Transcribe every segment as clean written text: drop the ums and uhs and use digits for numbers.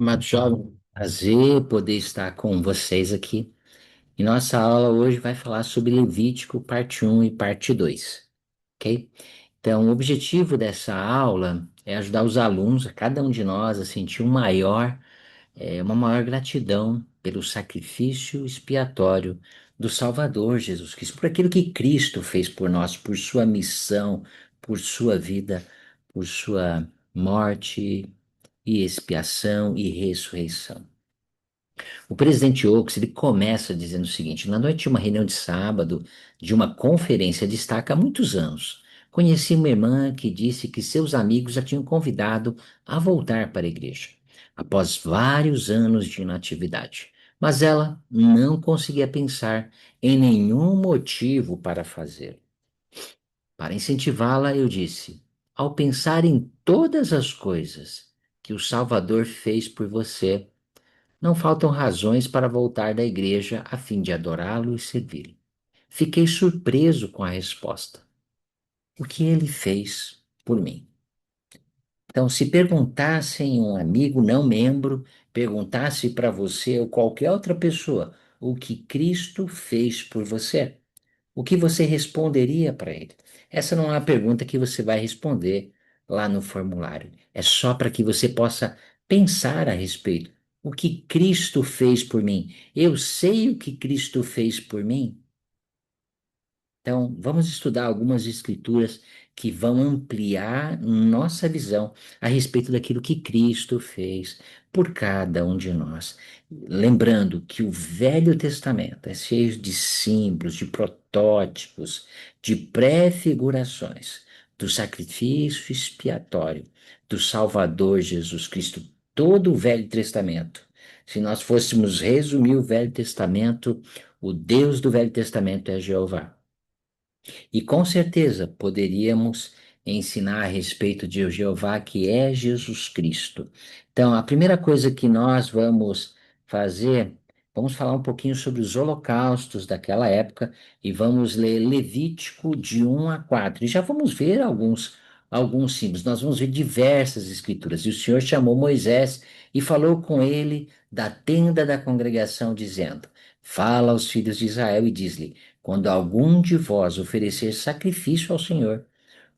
Amado jovem, prazer poder estar com vocês aqui. E nossa aula hoje vai falar sobre Levítico, parte um e parte 2, ok? Então, o objetivo dessa aula é ajudar os alunos, a cada um de nós, a sentir uma maior gratidão pelo sacrifício expiatório do Salvador Jesus Cristo, por aquilo que Cristo fez por nós, por sua missão, por sua vida, por sua morte e expiação e ressurreição. O presidente Oaks, ele começa dizendo o seguinte: na noite de uma reunião de sábado, de uma conferência de destaque há muitos anos, conheci uma irmã que disse que seus amigos a tinham convidado a voltar para a igreja, após vários anos de inatividade. Mas ela não conseguia pensar em nenhum motivo para fazê-lo. Para incentivá-la, eu disse: ao pensar em todas as coisas que o Salvador fez por você, não faltam razões para voltar da igreja a fim de adorá-lo e servi-lo. Fiquei surpreso com a resposta. O que ele fez por mim? Então, se perguntassem um amigo não membro, perguntasse para você ou qualquer outra pessoa o que Cristo fez por você, o que você responderia para ele? Essa não é uma pergunta que você vai responder lá no formulário. É só para que você possa pensar a respeito. O que Cristo fez por mim? Eu sei o que Cristo fez por mim? Então, vamos estudar algumas escrituras que vão ampliar nossa visão a respeito daquilo que Cristo fez por cada um de nós. Lembrando que o Velho Testamento é cheio de símbolos, de protótipos, de prefigurações do sacrifício expiatório do Salvador Jesus Cristo. Todo o Velho Testamento. Se nós fôssemos resumir o Velho Testamento, o Deus do Velho Testamento é Jeová. E com certeza poderíamos ensinar a respeito de Jeová, que é Jesus Cristo. Então, a primeira coisa que nós vamos fazer, vamos falar um pouquinho sobre os holocaustos daquela época e vamos ler Levítico de 1 a 4. E já vamos ver alguns símbolos. Nós vamos ver diversas escrituras. E o Senhor chamou Moisés e falou com ele da tenda da congregação, dizendo: Fala aos filhos de Israel e diz-lhe: quando algum de vós oferecer sacrifício ao Senhor,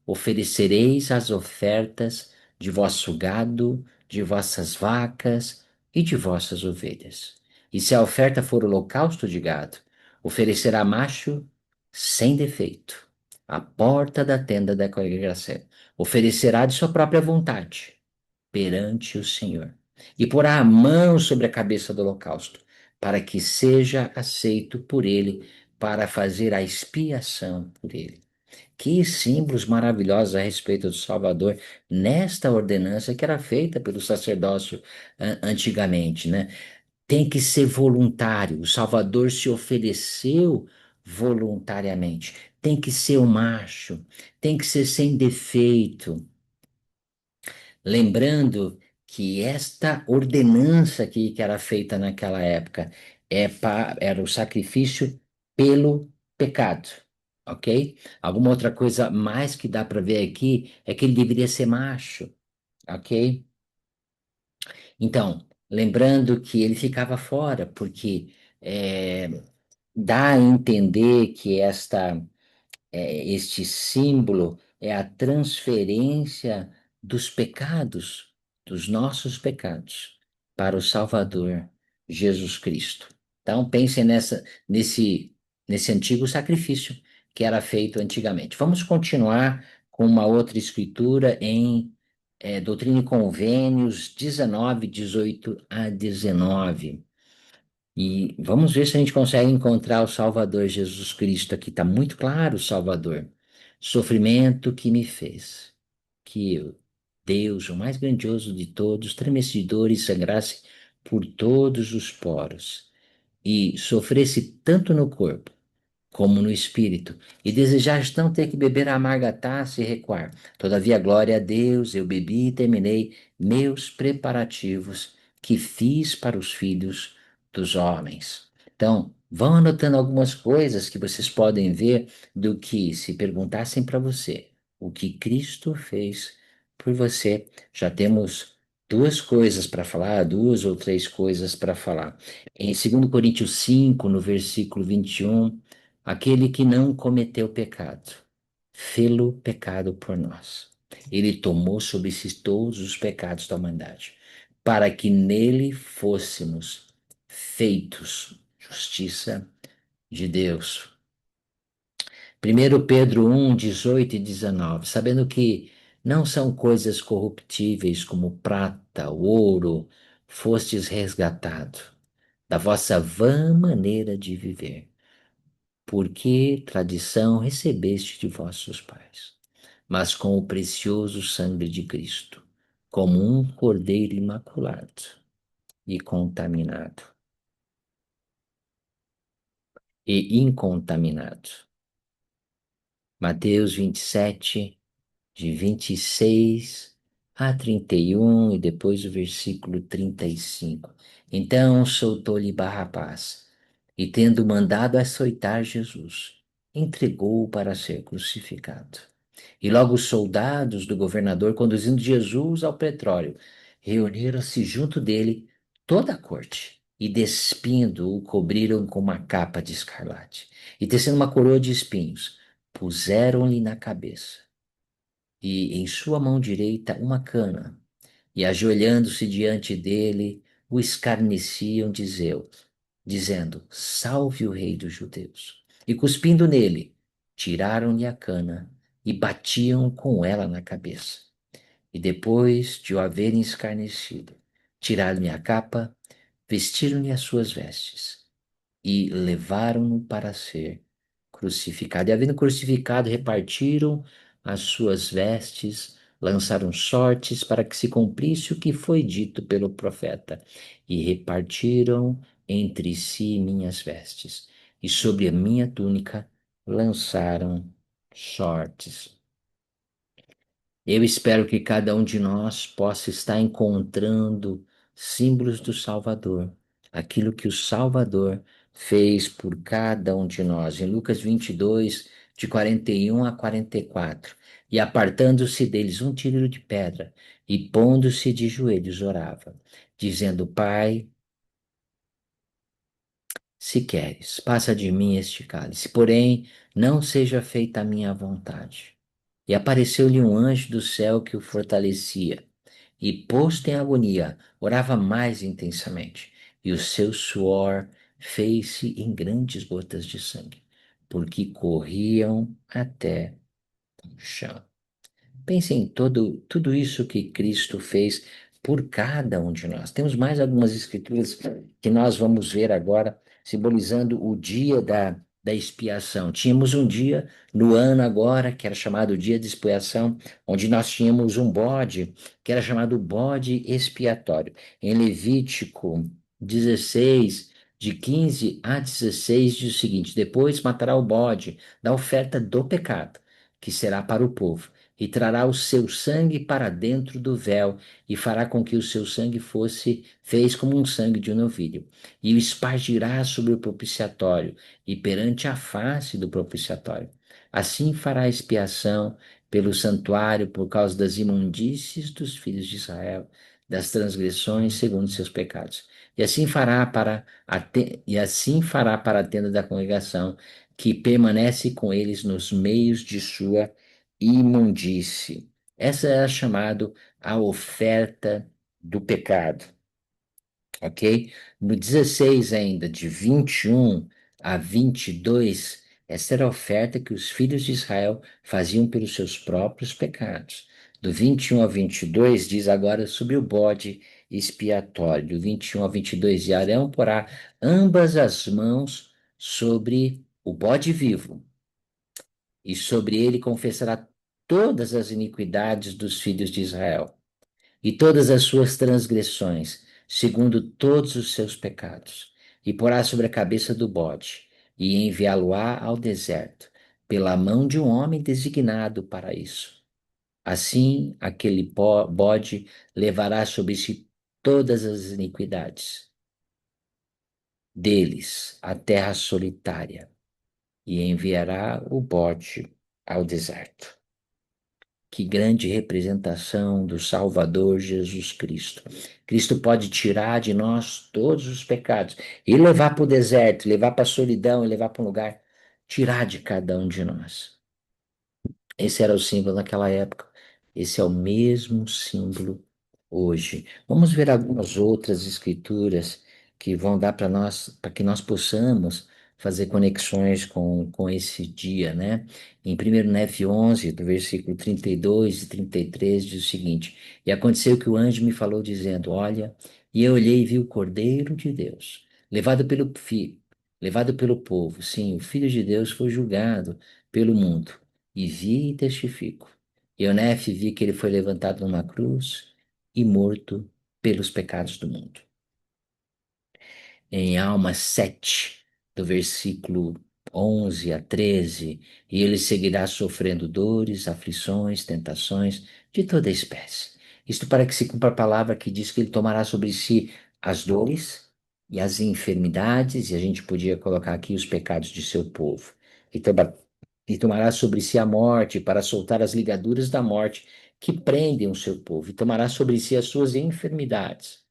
oferecereis as ofertas de vosso gado, de vossas vacas e de vossas ovelhas. E se a oferta for holocausto de gado, oferecerá macho sem defeito, à porta da tenda da congregação. Oferecerá de sua própria vontade, perante o Senhor, e porá a mão sobre a cabeça do holocausto, para que seja aceito por ele, para fazer a expiação por ele. Que símbolos maravilhosos a respeito do Salvador nesta ordenança que era feita pelo sacerdócio antigamente, né? Tem que ser voluntário. O Salvador se ofereceu voluntariamente. Tem que ser o macho, tem que ser sem defeito. Lembrando que esta ordenança aqui que era feita naquela época era o sacrifício pelo pecado, ok? Alguma outra coisa mais que dá para ver aqui é que ele deveria ser macho, ok? Então, lembrando que ele ficava fora, porque dá a entender que este símbolo é a transferência dos pecados, dos nossos pecados, para o Salvador Jesus Cristo. Então, pensem nesse antigo sacrifício que era feito antigamente. Vamos continuar com uma outra escritura em Doutrina e Convênios 19, 18 a 19. E vamos ver se a gente consegue encontrar o Salvador Jesus Cristo aqui. Está muito claro o Salvador. Sofrimento que me fez. Que eu, Deus, o mais grandioso de todos, estremecedor e sangrasse por todos os poros. E sofresse tanto no corpo como no espírito, e desejaste não ter que beber a amarga taça e recuar. Todavia, glória a Deus, eu bebi e terminei meus preparativos que fiz para os filhos dos homens. Então, vão anotando algumas coisas que vocês podem ver do que se perguntassem para você o que Cristo fez por você. Já temos duas coisas para falar, duas ou três coisas para falar. Em 2 Coríntios 5, no versículo 21, aquele que não cometeu pecado, fê-lo pecado por nós. Ele tomou sobre si todos os pecados da humanidade, para que nele fôssemos feitos justiça de Deus. 1 Pedro 1, 18 e 19, sabendo que não são coisas corruptíveis como prata, ouro, fostes resgatado da vossa vã maneira de viver, porque tradição recebeste de vossos pais, mas com o precioso sangue de Cristo, como um cordeiro imaculado e contaminado e incontaminado. Mateus 27, de 26 a 31 e depois o versículo 35. Então soltou-lhe Barrabás e, tendo mandado açoitar Jesus, entregou-o para ser crucificado. E logo os soldados do governador, conduzindo Jesus ao pretório, reuniram-se junto dele toda a corte e, despindo-o, cobriram com uma capa de escarlate e, tecendo uma coroa de espinhos, puseram-lhe na cabeça e em sua mão direita uma cana, e ajoelhando-se diante dele, o escarneciam, dizendo: Salve o rei dos judeus. E cuspindo nele, tiraram-lhe a cana e batiam com ela na cabeça. E depois de o haverem escarnecido, tiraram-lhe a capa, vestiram-lhe as suas vestes e levaram-no para ser crucificado. E havendo crucificado, repartiram as suas vestes, lançaram sortes para que se cumprisse o que foi dito pelo profeta, e repartiram entre si minhas vestes, e sobre a minha túnica lançaram sortes. Eu espero que cada um de nós possa estar encontrando símbolos do Salvador, aquilo que o Salvador fez por cada um de nós. Em Lucas 22, de 41 a 44. E apartando-se deles um tiro de pedra, e pondo-se de joelhos, orava, dizendo: Pai, se queres, passa de mim este cálice, porém, não seja feita a minha vontade. E apareceu-lhe um anjo do céu que o fortalecia. E, posto em agonia, orava mais intensamente, e o seu suor fez-se em grandes gotas de sangue, porque corriam até o chão. Pense em tudo isso que Cristo fez por cada um de nós. Temos mais algumas escrituras que nós vamos ver agora, simbolizando o dia da expiação. Tínhamos um dia no ano agora, que era chamado dia de expiação, onde nós tínhamos um bode, que era chamado bode expiatório. Em Levítico 16, de 15 a 16, diz o seguinte: depois matará o bode da oferta do pecado, que será para o povo, e trará o seu sangue para dentro do véu, e fará com que o seu sangue fez como um sangue de um novilho, e o espargirá sobre o propiciatório, e perante a face do propiciatório. Assim fará expiação pelo santuário por causa das imundícies dos filhos de Israel, das transgressões segundo seus pecados. E assim fará para a tenda da congregação, que permanece com eles nos meios de sua imundície. Essa é chamado a oferta do pecado, ok? No 16 ainda, de 21 a 22, essa era a oferta que os filhos de Israel faziam pelos seus próprios pecados. Do 21 a 22 diz agora sobre o bode expiatório. Do 21 a 22, e Arão porá ambas as mãos sobre o bode vivo, e sobre ele confessará todas as iniquidades dos filhos de Israel, e todas as suas transgressões, segundo todos os seus pecados, e porá sobre a cabeça do bode, e enviá-lo-á ao deserto, pela mão de um homem designado para isso. Assim, aquele bode levará sobre si todas as iniquidades deles, à terra solitária, e enviará o bode ao deserto. Que grande representação do Salvador Jesus Cristo. Cristo pode tirar de nós todos os pecados e levar para o deserto, levar para a solidão e levar para um lugar, tirar de cada um de nós. Esse era o símbolo naquela época. Esse é o mesmo símbolo hoje. Vamos ver algumas outras escrituras que vão dar para nós, para que nós possamos fazer conexões com esse dia, né? Em 1 Nef 11, do versículo 32 e 33, diz o seguinte: E aconteceu que o anjo me falou, dizendo: Olha, e eu olhei e vi o Cordeiro de Deus, levado pelo povo. Sim, o Filho de Deus foi julgado pelo mundo. E vi e testifico. Eunef vi que ele foi levantado numa cruz e morto pelos pecados do mundo. Em Alma 7, do versículo 11 a 13, e ele seguirá sofrendo dores, aflições, tentações de toda espécie. Isto para que se cumpra a palavra que diz que ele tomará sobre si as dores e as enfermidades, e a gente podia colocar aqui os pecados de seu povo. E tomará sobre si a morte para soltar as ligaduras da morte que prendem o seu povo, e tomará sobre si as suas enfermidades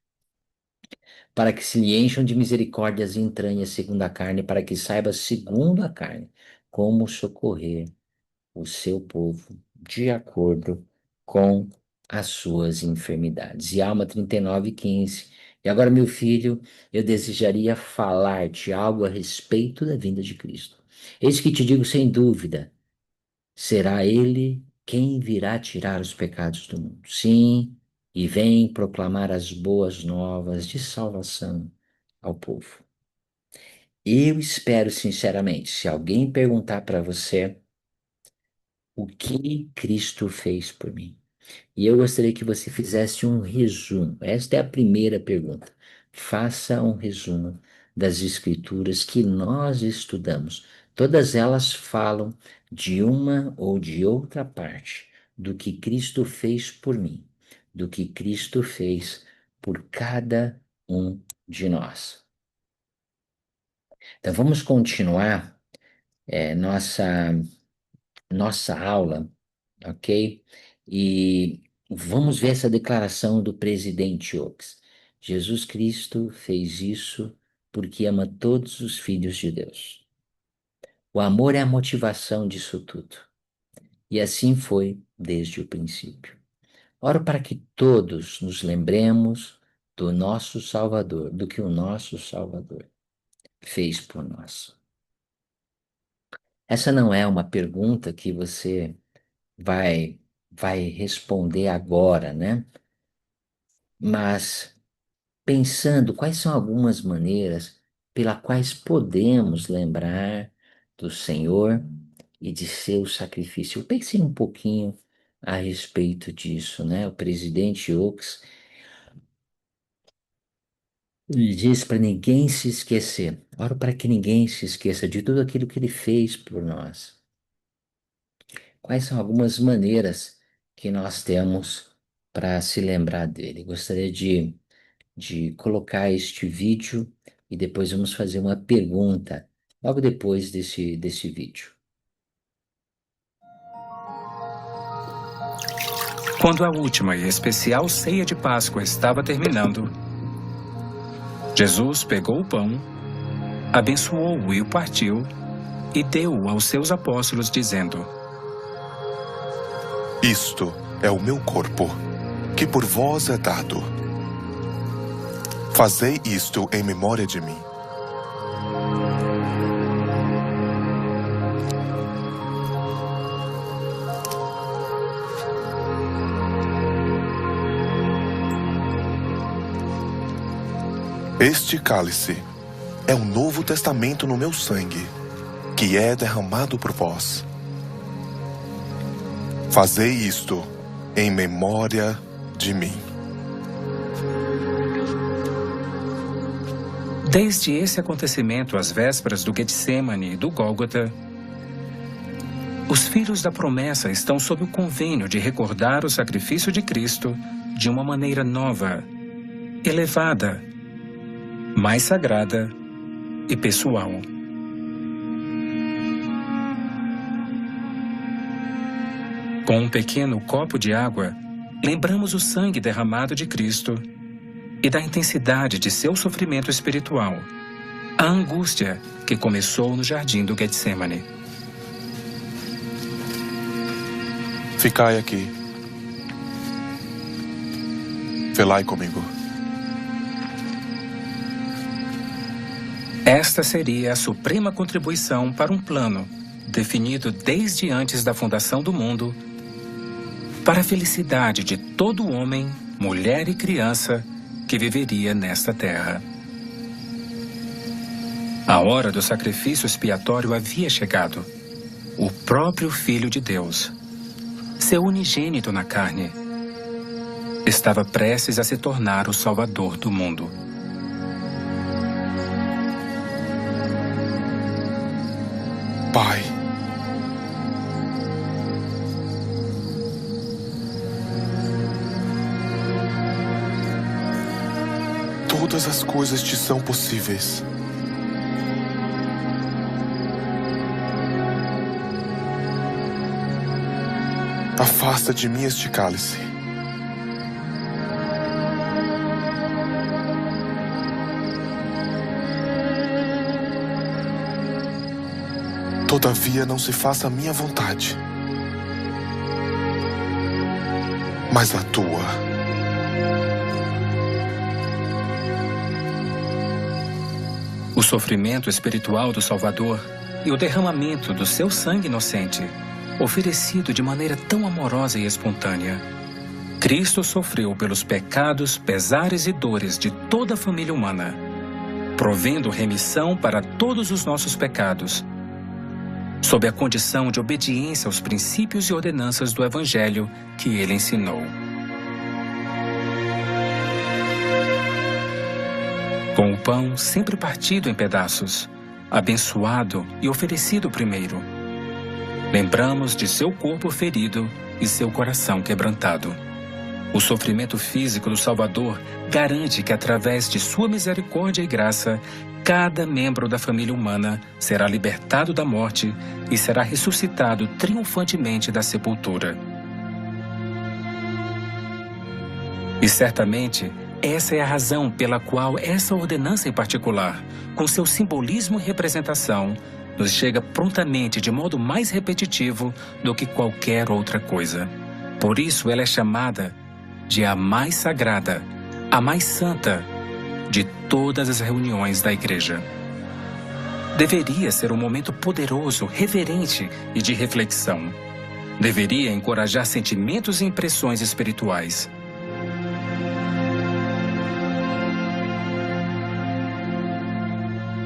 para que se lhe encham de misericórdias e entranhas segundo a carne, para que saiba segundo a carne como socorrer o seu povo de acordo com as suas enfermidades. E Alma 39:15. E agora, meu filho, eu desejaria falar-te algo a respeito da vinda de Cristo. Eis que te digo sem dúvida, será ele quem virá tirar os pecados do mundo. Sim, e vem proclamar as boas novas de salvação ao povo. Eu espero sinceramente, se alguém perguntar para você o que Cristo fez por mim, e eu gostaria que você fizesse um resumo. Esta é a primeira pergunta. Faça um resumo das escrituras que nós estudamos. Todas elas falam de uma ou de outra parte do que Cristo fez por mim, do que Cristo fez por cada um de nós. Então vamos continuar nossa aula, ok? E vamos ver essa declaração do presidente Oaks. Jesus Cristo fez isso porque ama todos os filhos de Deus. O amor é a motivação disso tudo. E assim foi desde o princípio. Oro para que todos nos lembremos do nosso Salvador, do que o nosso Salvador fez por nós. Essa não é uma pergunta que você vai vai responder agora, né? Mas pensando quais são algumas maneiras pelas quais podemos lembrar do Senhor e de seu sacrifício. Eu pensei um pouquinho a respeito disso, né? O presidente Oaks diz para ninguém se esquecer. Oro para que ninguém se esqueça de tudo aquilo que ele fez por nós. Quais são algumas maneiras que nós temos para se lembrar dele? Gostaria de colocar este vídeo e depois vamos fazer uma pergunta logo depois desse vídeo. Quando a última e especial ceia de Páscoa estava terminando, Jesus pegou o pão, abençoou-o e o partiu e deu-o aos seus apóstolos, dizendo: Isto é o meu corpo, que por vós é dado. Fazei isto em memória de mim. Este cálice é o novo testamento no meu sangue, que é derramado por vós. Fazei isto em memória de mim. Desde esse acontecimento às vésperas do Getsêmani e do Gólgota, os filhos da promessa estão sob o convênio de recordar o sacrifício de Cristo de uma maneira nova, elevada, mais sagrada e pessoal. Com um pequeno copo de água, lembramos o sangue derramado de Cristo e da intensidade de seu sofrimento espiritual, a angústia que começou no jardim do Getsemane. Ficai aqui. Velai comigo. Esta seria a suprema contribuição para um plano definido desde antes da fundação do mundo para a felicidade de todo homem, mulher e criança que viveria nesta terra. A hora do sacrifício expiatório havia chegado. O próprio Filho de Deus, seu unigênito na carne, estava prestes a se tornar o Salvador do mundo. Pai, todas as coisas te são possíveis. Afasta de mim este cálice. Todavia, não se faça a minha vontade, mas a tua. O sofrimento espiritual do Salvador e o derramamento do seu sangue inocente, oferecido de maneira tão amorosa e espontânea. Cristo sofreu pelos pecados, pesares e dores de toda a família humana, provendo remissão para todos os nossos pecados, sob a condição de obediência aos princípios e ordenanças do Evangelho que ele ensinou. Com o pão sempre partido em pedaços, abençoado e oferecido primeiro, lembramos de seu corpo ferido e seu coração quebrantado. O sofrimento físico do Salvador garante que, através de sua misericórdia e graça, cada membro da família humana será libertado da morte e será ressuscitado triunfantemente da sepultura. E certamente, essa é a razão pela qual essa ordenança em particular, com seu simbolismo e representação, nos chega prontamente de modo mais repetitivo do que qualquer outra coisa. Por isso ela é chamada de a mais sagrada, a mais santa de todas as reuniões da Igreja. Deveria ser um momento poderoso, reverente e de reflexão. Deveria encorajar sentimentos e impressões espirituais.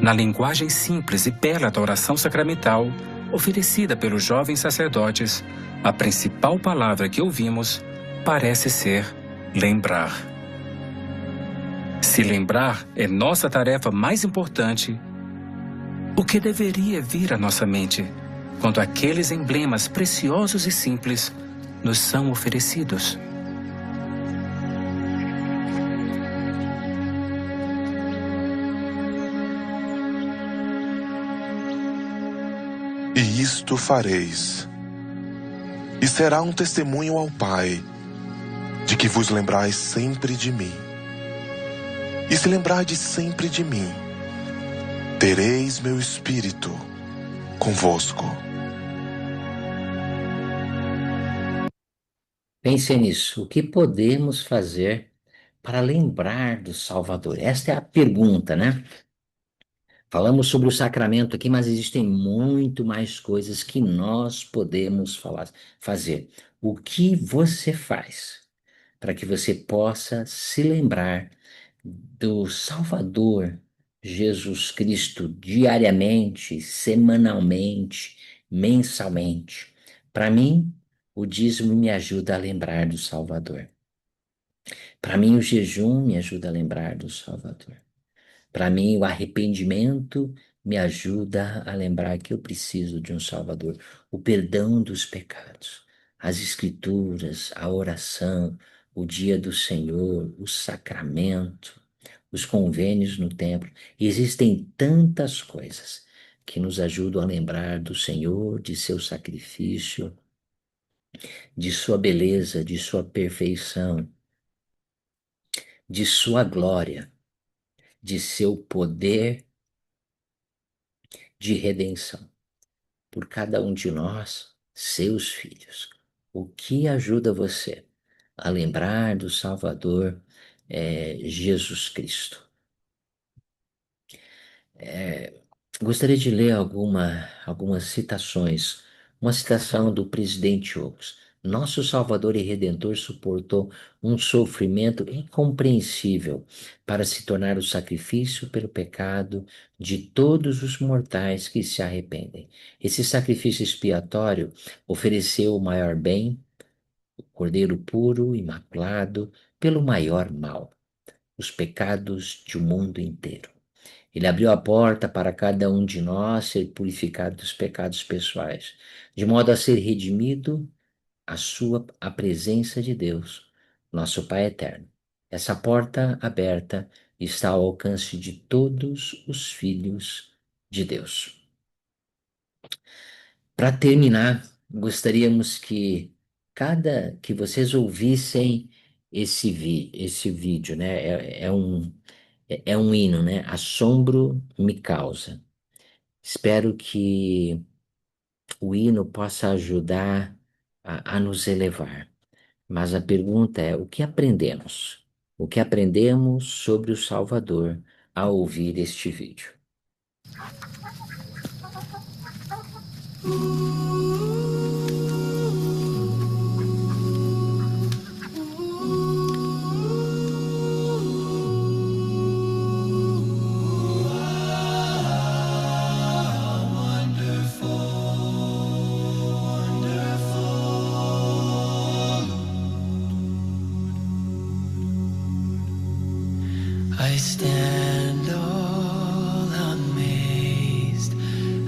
Na linguagem simples e bela da oração sacramental, oferecida pelos jovens sacerdotes, a principal palavra que ouvimos parece ser lembrar. Se lembrar é nossa tarefa mais importante, o que deveria vir à nossa mente quando aqueles emblemas preciosos e simples nos são oferecidos? E isto fareis, e será um testemunho ao Pai, de que vos lembrais sempre de mim. E se lembrardes sempre de mim, tereis meu Espírito convosco. Pense nisso. O que podemos fazer para lembrar do Salvador? Esta é a pergunta, né? Falamos sobre o sacramento aqui, mas existem muito mais coisas que nós podemos fazer. O que você faz para que você possa se lembrar do Salvador Jesus Cristo diariamente, semanalmente, mensalmente? Para mim, o dízimo me ajuda a lembrar do Salvador. Para mim, o jejum me ajuda a lembrar do Salvador. Para mim, o arrependimento me ajuda a lembrar que eu preciso de um Salvador. O perdão dos pecados, as escrituras, a oração, o dia do Senhor, o sacramento, os convênios no templo. Existem tantas coisas que nos ajudam a lembrar do Senhor, de seu sacrifício, de sua beleza, de sua perfeição, de sua glória, de seu poder de redenção por cada um de nós, seus filhos. O que ajuda você a lembrar do Salvador Jesus Cristo? Gostaria de ler algumas citações. Uma citação do presidente Oaks. Nosso Salvador e Redentor suportou um sofrimento incompreensível para se tornar o sacrifício pelo pecado de todos os mortais que se arrependem. Esse sacrifício expiatório ofereceu o maior bem, o Cordeiro puro, imaculado, pelo maior mal, os pecados de um mundo inteiro. Ele abriu a porta para cada um de nós ser purificado dos pecados pessoais, de modo a ser redimido a presença de Deus, nosso Pai eterno. Essa porta aberta está ao alcance de todos os filhos de Deus. Para terminar, gostaríamos que vocês ouvissem esse vídeo, né? É um hino, né? Assombro me causa. Espero que o hino possa ajudar a nos elevar. Mas a pergunta é: o que aprendemos? O que aprendemos sobre o Salvador ao ouvir este vídeo? I stand all amazed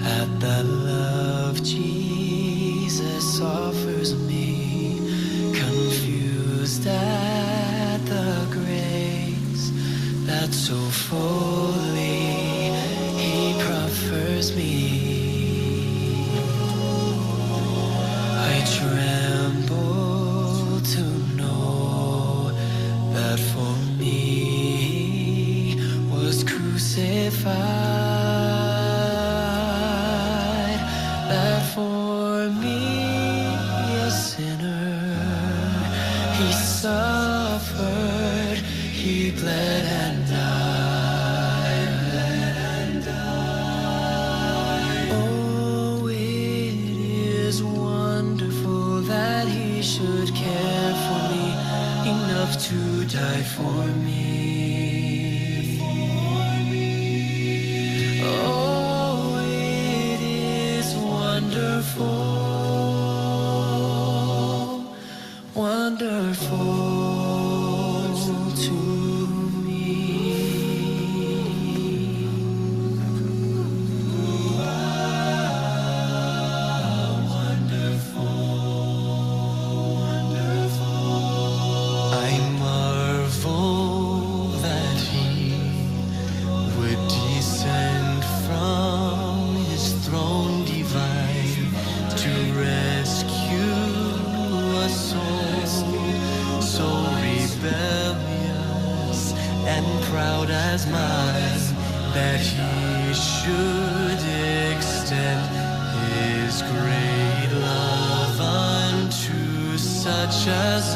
at the love Jesus offers me, confused at the grace that so fully He proffers me. I tremble to know that for me was crucified, that for me, a sinner, He suffered, He bled and died. Oh, it is wonderful that He should care for me enough to die for me. Oh, it is wonderful, wonderful to me. I marvel that He would descend from His throne divine to rescue a soul so rebellious and proud as mine, that He should extend His great love unto such as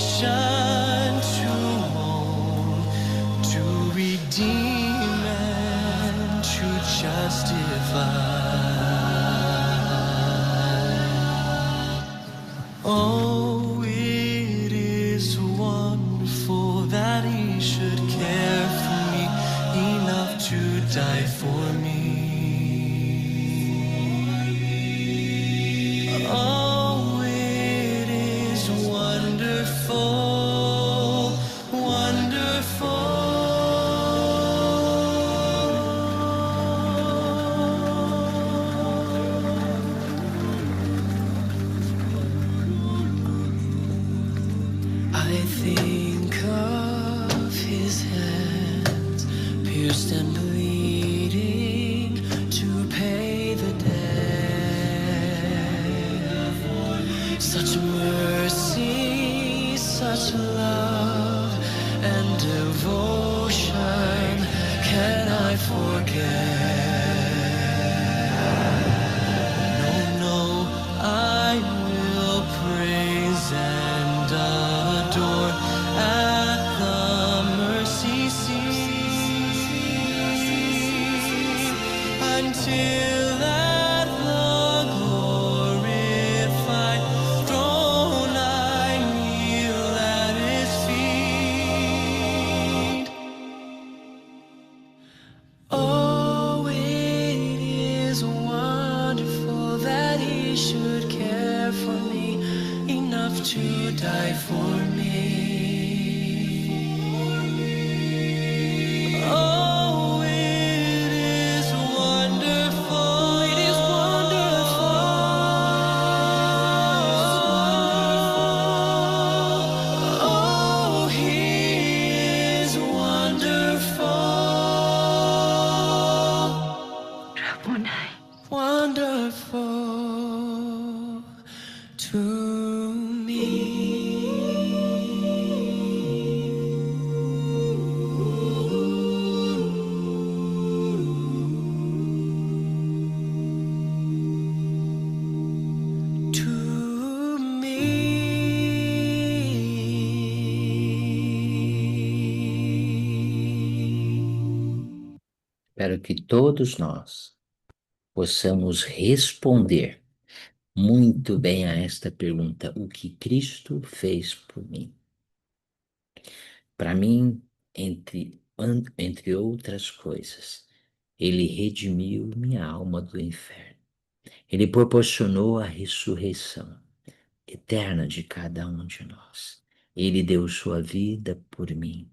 sufficient to own, to redeem and to justify. Oh, it is wonderful that He should care for me enough to die for me. Oh, it is wonderful, I think of His hands pierced and bleeding to pay the such love and devotion can I forget? No, I will praise and adore at the mercy seat until at the glorified throne I kneel at His feet. Oh, it is wonderful that He should care for me enough to die for me. Oh, it is wonderful, it is wonderful. Oh, He is wonderful. Wonderful to me. To me. Espero que todos nós possamos responder muito bem a esta pergunta: o que Cristo fez por mim? Para mim, entre outras coisas, Ele redimiu minha alma do inferno. Ele proporcionou a ressurreição eterna de cada um de nós. Ele deu sua vida por mim.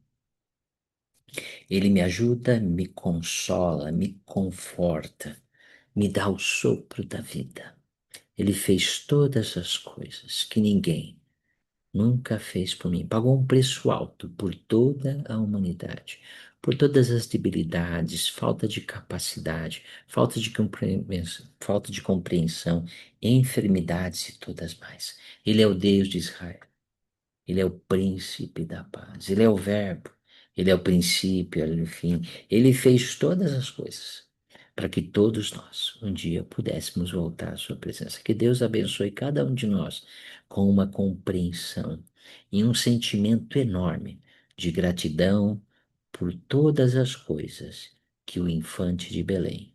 Ele me ajuda, me consola, me conforta, me dá o sopro da vida. Ele fez todas as coisas que ninguém nunca fez por mim. Pagou um preço alto por toda a humanidade, por todas as debilidades, falta de capacidade, falta de compreensão, enfermidades e todas mais. Ele é o Deus de Israel. Ele é o príncipe da paz. Ele é o verbo. Ele é o princípio, ele é o fim. Ele fez todas as coisas para que todos nós um dia pudéssemos voltar à sua presença. Que Deus abençoe cada um de nós com uma compreensão e um sentimento enorme de gratidão por todas as coisas que o infante de Belém,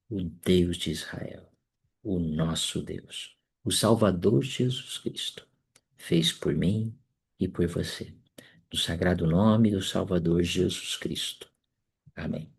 o Deus de Israel, o nosso Deus, o Salvador Jesus Cristo, fez por mim e por você. No sagrado nome do Salvador Jesus Cristo. Amém.